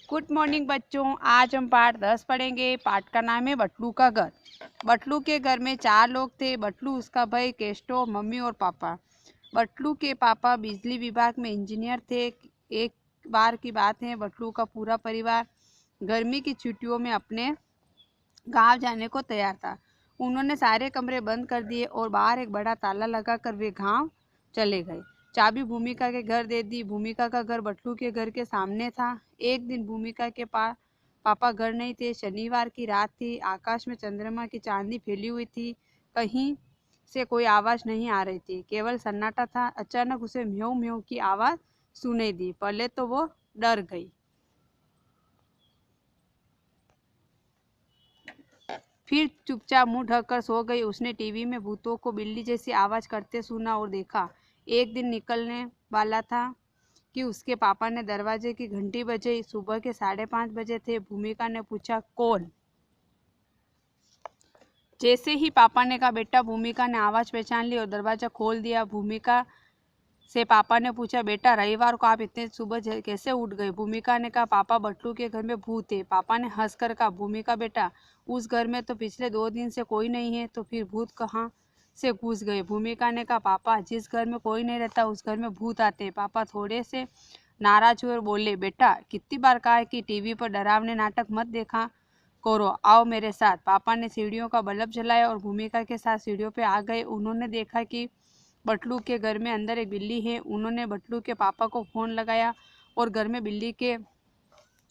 Good morning बच्चों। आज हम पाठ 10 पढ़ेंगे। पाठ का नाम है बटलू का घर। बटलू के घर में 4 लोग थे। बटलू, उसका भाई केस्टो, मम्मी और पापा। बटलू के पापा बिजली विभाग में इंजीनियर थे। एक बार की बात है, बटलू का पूरा परिवार गर्मी की छुट्टियों में अपने गांव जाने को तैयार था। उन्होंने सारे कमरे बंद कर दिए और बाहर एक बड़ा ताला लगाकर वे गांव चले गए। चाबी भूमिका के घर दे दी। भूमिका का घर बटलू के घर के सामने था। एक दिन भूमिका के पास पापा घर नहीं थे। शनिवार की रात थी। आकाश में चंद्रमा की चांदी फैली हुई थी। कहीं से कोई आवाज नहीं आ रही थी, केवल सन्नाटा था। अचानक उसे म्यों म्यों की आवाज सुनाई दी। पहले तो वो डर गई, फिर चुपचाप मुंह ढककर सो गई। उसने टीवी में भूतों को बिल्ली जैसी आवाज करते सुना और देखा। एक दिन निकलने वाला था कि उसके पापा ने दरवाजे की घंटी बजाई। सुबह के 5:30 बजे थे। भूमिका ने पूछा, कौन? जैसे ही पापा ने कहा बेटा, भूमिका ने आवाज पहचान ली और दरवाजा खोल दिया। भूमिका से पापा ने पूछा, बेटा रविवार को आप इतने सुबह कैसे उठ गए? भूमिका ने कहा, पापा बटलू के घर में भूत है। पापा ने हंसकर कहा, भूमिका बेटा, उस घर में तो पिछले 2 दिन से कोई नहीं है, तो फिर भूत कहाँ से घुस गए? भूमिका ने कहा, पापा जिस घर में कोई नहीं रहता उस घर में भूत आते हैं। पापा थोड़े से नाराज हुए और बोले, बेटा कितनी बार कहा है कि टीवी पर डरावने नाटक मत देखा करो, आओ मेरे साथ। पापा ने सीढ़ियों का बल्ब जलाया और भूमिका के साथ सीढ़ियों पे आ गए। उन्होंने देखा कि बटलू के घर में अंदर एक बिल्ली है। उन्होंने बटलू के पापा को फोन लगाया और घर में बिल्ली के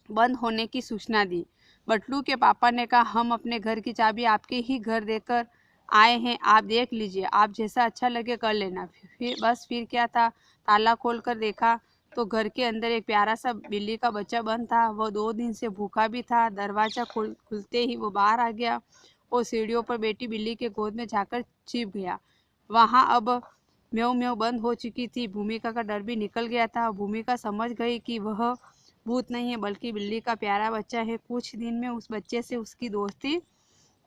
बंद होने की सूचना दी। बटलू के पापा ने कहा, हम अपने घर की चाबी आपके ही घर देकर आए हैं, आप देख लीजिए, आप जैसा अच्छा लगे कर लेना। फिर क्या था, ताला खोल कर देखा तो घर के अंदर एक प्यारा सा बिल्ली का बच्चा बंद था। वह 2 दिन से भूखा भी था। दरवाजा खुलते ही वो बाहर आ गया और सीढ़ियों पर बैठी बिल्ली के गोद में जाकर छिप गया। वहां अब म्यों म्यों बंद हो चुकी थी। भूमिका का डर भी निकल गया था। भूमिका समझ गई कि वह भूत नहीं है बल्कि बिल्ली का प्यारा बच्चा है। कुछ दिन में उस बच्चे से उसकी दोस्ती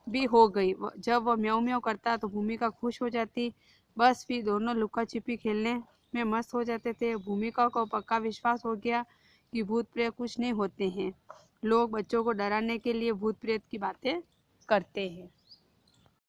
भी हो गई। जब वह म्यों म्यों करता तो भूमिका खुश हो जाती। बस फिर दोनों लुका छिपी खेलने में मस्त हो जाते थे। भूमिका को पक्का विश्वास हो गया कि भूत प्रेत कुछ नहीं होते हैं। लोग बच्चों को डराने के लिए भूत प्रेत की बातें करते हैं।